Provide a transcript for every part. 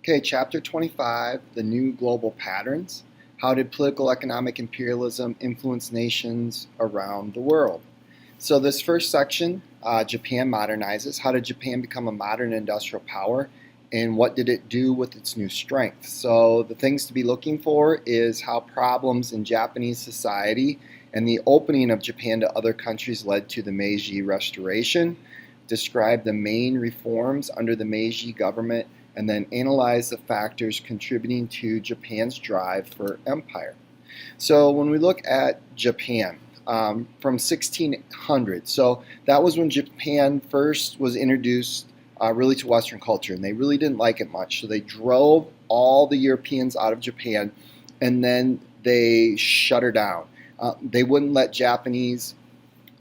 Okay, Chapter 25, The New Global Patterns. How did political economic imperialism influence nations around the world? So this first section, Japan modernizes. How did Japan become a modern industrial power? And what did it do with its new strength? So the things to be looking for is how problems in Japanese society and the opening of Japan to other countries led to the Meiji Restoration. Describe the main reforms under the Meiji government, and then analyze the factors contributing to Japan's drive for empire. So when we look at Japan, from 1600, so that was when Japan first was introduced really to Western culture, and they really didn't like it much. So they drove all the Europeans out of Japan, and then they shut her down. They wouldn't let Japanese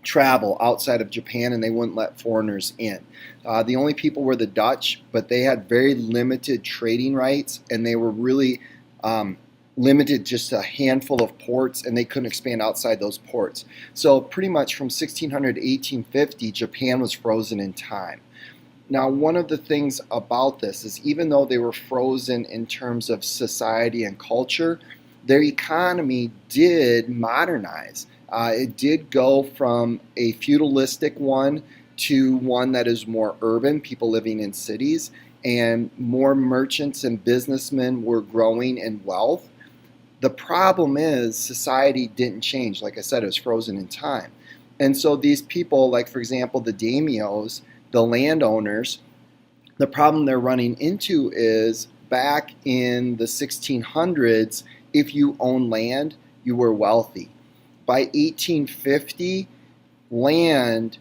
travel outside of Japan, and they wouldn't let foreigners in. The only people were the Dutch, but they had very limited trading rights, and they were really limited just a handful of ports, and they couldn't expand outside those ports. So pretty much from 1600 to 1850, Japan was frozen in time. Now, one of the things about this is even though they were frozen in terms of society and culture, their economy did modernize. It did go from a feudalistic one to one that is more urban, people living in cities, and more merchants and businessmen were growing in wealth. The problem is society didn't change. Like I said, it was frozen in time. And so these people, like for example, the daimyos, the landowners, the problem they're running into is back in the 1600s, if you owned land, you were wealthy. By 1850, land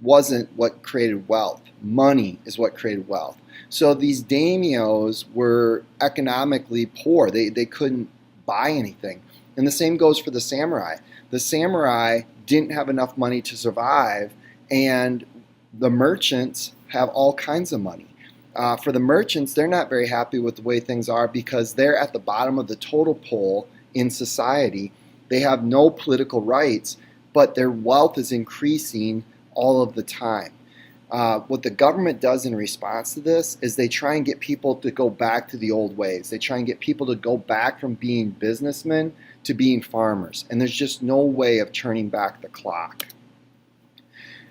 wasn't what created wealth. Money is what created wealth. So these daimyos were economically poor. They couldn't buy anything. And the same goes for the samurai. The samurai didn't have enough money to survive, and the merchants have all kinds of money. For the merchants, they're not very happy with the way things are because they're at the bottom of the totem pole in society. They have no political rights, but their wealth is increasing all of the time. What the government does in response to this is they try and get people to go back to the old ways. They try and get people to go back from being businessmen to being farmers. And there's just no way of turning back the clock.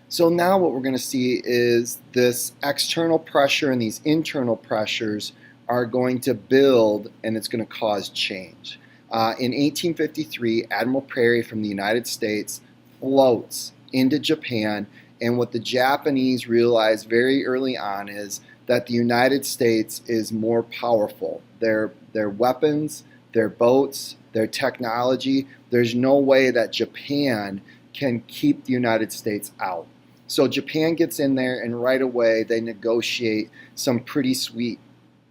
So now what we're going to see is this external pressure and these internal pressures are going to build, and it's going to cause change. In 1853, Admiral Peary from the United States floats into Japan, and what the Japanese realized very early on is that the United States is more powerful. Their weapons, their boats, their technology, there's no way that Japan can keep the United States out. So Japan gets in there, and right away they negotiate some pretty sweet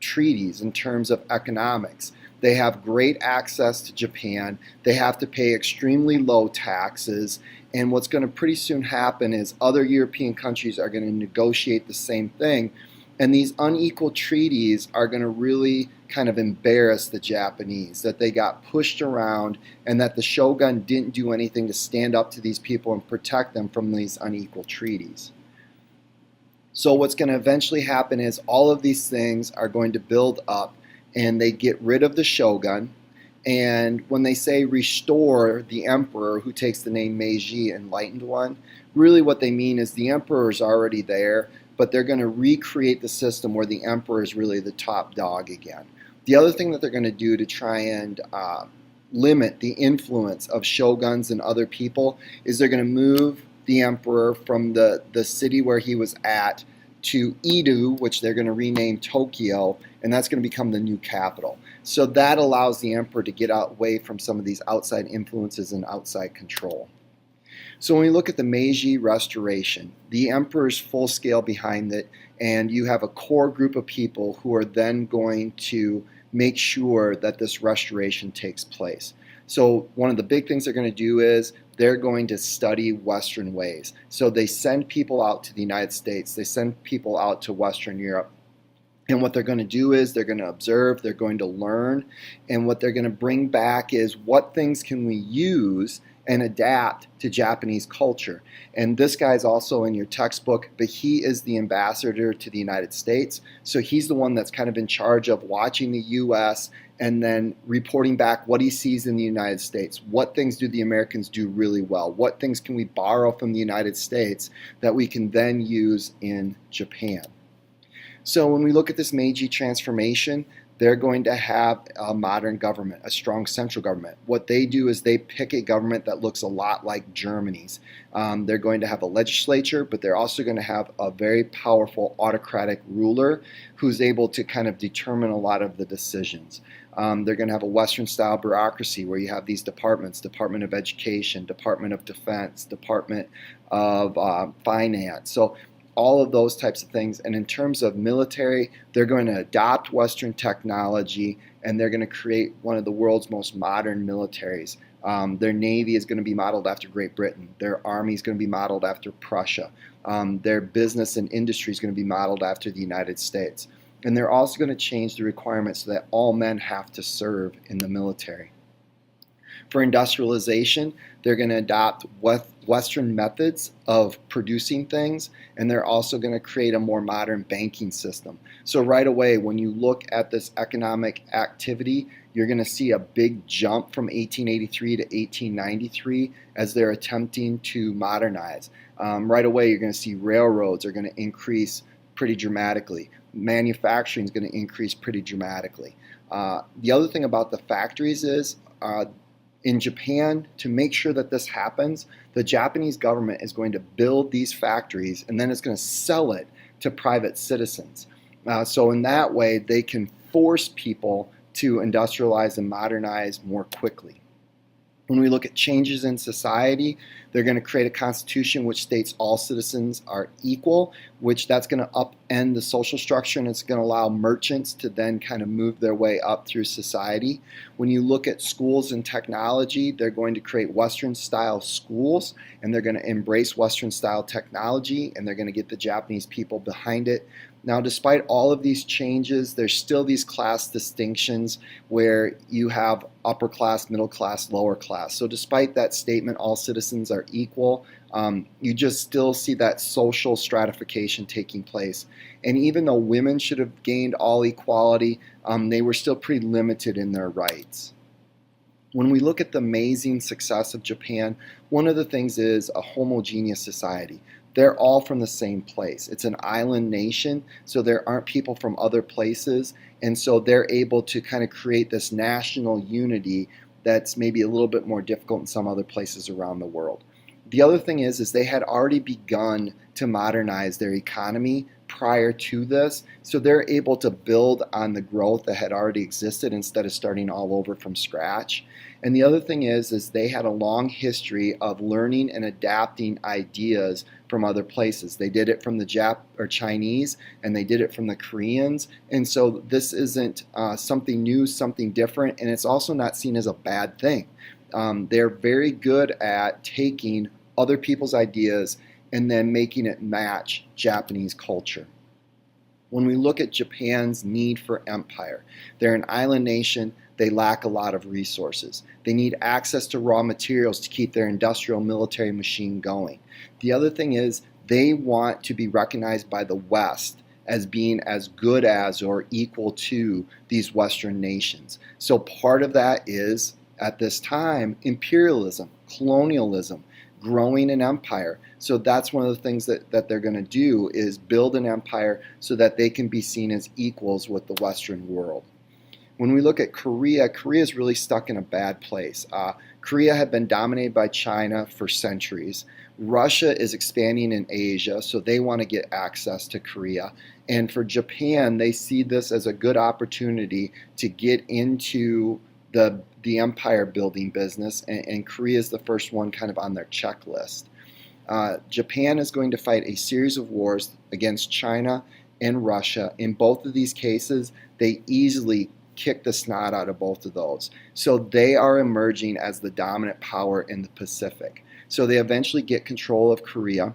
treaties in terms of economics. They have great access to Japan. They have to pay extremely low taxes. And what's going to pretty soon happen is other European countries are going to negotiate the same thing. And these unequal treaties are going to really kind of embarrass the Japanese, that they got pushed around and that the shogun didn't do anything to stand up to these people and protect them from these unequal treaties. So what's going to eventually happen is all of these things are going to build up, and they get rid of the shogun. And when they say restore the emperor, who takes the name Meiji, Enlightened One, really what they mean is the emperor is already there, but they're going to recreate the system where the emperor is really the top dog again. The other thing that they're going to do to try and limit the influence of shoguns and other people is they're going to move the emperor from the city where he was at to Edo, which they're going to rename Tokyo, and that's going to become the new capital. So that allows the emperor to get away from some of these outside influences and outside control. So when we look at the Meiji Restoration, the emperor's full scale behind it, and you have a core group of people who are then going to make sure that this restoration takes place. So one of the big things they're going to do is they're going to study Western ways. So they send people out to the United States, they send people out to Western Europe. And what they're going to do is they're going to observe, they're going to learn, and what they're going to bring back is what things can we use and adapt to Japanese culture. And this guy's also in your textbook, but he is the ambassador to the United States. So he's the one that's kind of in charge of watching the US and then reporting back what he sees in the United States. What things do the Americans do really well? What things can we borrow from the United States that we can then use in Japan? So when we look at this Meiji transformation, they're going to have a modern government, a strong central government. What they do is they pick a government that looks a lot like Germany's. They're going to have a legislature, but they're also going to have a very powerful autocratic ruler who's able to kind of determine a lot of the decisions. They're going to have a Western-style bureaucracy where you have these departments: Department of Education, Department of Defense, Department of Finance. So all of those types of things. And in terms of military, they're going to adopt Western technology, and they're going to create one of the world's most modern militaries. Their Navy is going to be modeled after Great Britain. Their Army is going to be modeled after Prussia. Their business and industry is going to be modeled after the United States. And they're also going to change the requirements so that all men have to serve in the military. For industrialization, they're going to adopt Western methods of producing things, and they're also going to create a more modern banking system. So right away, when you look at this economic activity, you're going to see a big jump from 1883 to 1893 as they're attempting to modernize. Right away, you're going to see railroads are going to increase pretty dramatically. Manufacturing is going to increase pretty dramatically. The other thing about the factories is in Japan, to make sure that this happens, the Japanese government is going to build these factories and then it's going to sell it to private citizens. So in that way, they can force people to industrialize and modernize more quickly. When we look at changes in society, they're going to create a constitution which states all citizens are equal, which that's going to upend the social structure, and it's going to allow merchants to then kind of move their way up through society. When you look at schools and technology, they're going to create Western-style schools, and they're going to embrace Western-style technology, and they're going to get the Japanese people behind it. Now, despite all of these changes, there's still these class distinctions where you have upper class, middle class, lower class. So despite that statement, all citizens are equal, you just still see that social stratification taking place. And even though women should have gained all equality, they were still pretty limited in their rights. When we look at the amazing success of Japan, one of the things is a homogeneous society. They're all from the same place. It's an island nation, so there aren't people from other places, and so they're able to kind of create this national unity that's maybe a little bit more difficult in some other places around the world. The other thing is they had already begun to modernize their economy prior to this, so they're able to build on the growth that had already existed instead of starting all over from scratch. And the other thing is they had a long history of learning and adapting ideas from other places. They did it from the Chinese, and they did it from the Koreans, and so this isn't something new, something different, and it's also not seen as a bad thing. They're very good at taking other people's ideas and then making it match Japanese culture. When we look at Japan's need for empire, they're an island nation. They lack a lot of resources. They need access to raw materials to keep their industrial military machine going. The other thing is they want to be recognized by the West as being as good as or equal to these Western nations. So part of that is, at this time, imperialism, colonialism, growing an empire. So that's one of the things that they're going to do, is build an empire so that they can be seen as equals with the Western world. When we look at Korea, Korea is really stuck in a bad place. Korea had been dominated by China for centuries. Russia is expanding in Asia, so they want to get access to Korea. And for Japan, they see this as a good opportunity to get into the empire building business, and Korea is the first one kind of on their checklist. Japan is going to fight a series of wars against China and Russia. In both of these cases, they easily kick the snot out of both of those. So they are emerging as the dominant power in the Pacific. So they eventually get control of Korea,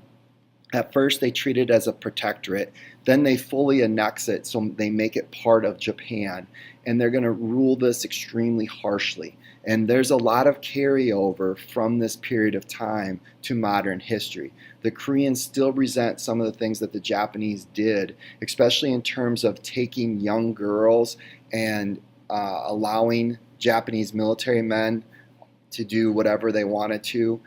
At first, they treat it as a protectorate. Then they fully annex it, so they make it part of Japan. And they're going to rule this extremely harshly. And there's a lot of carryover from this period of time to modern history. The Koreans still resent some of the things that the Japanese did, especially in terms of taking young girls and allowing Japanese military men to do whatever they wanted to.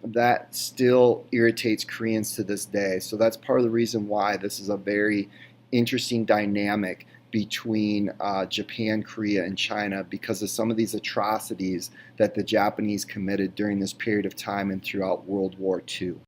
That still irritates Koreans to this day. So that's part of the reason why this is a very interesting dynamic between Japan, Korea, and China, because of some of these atrocities that the Japanese committed during this period of time and throughout World War II.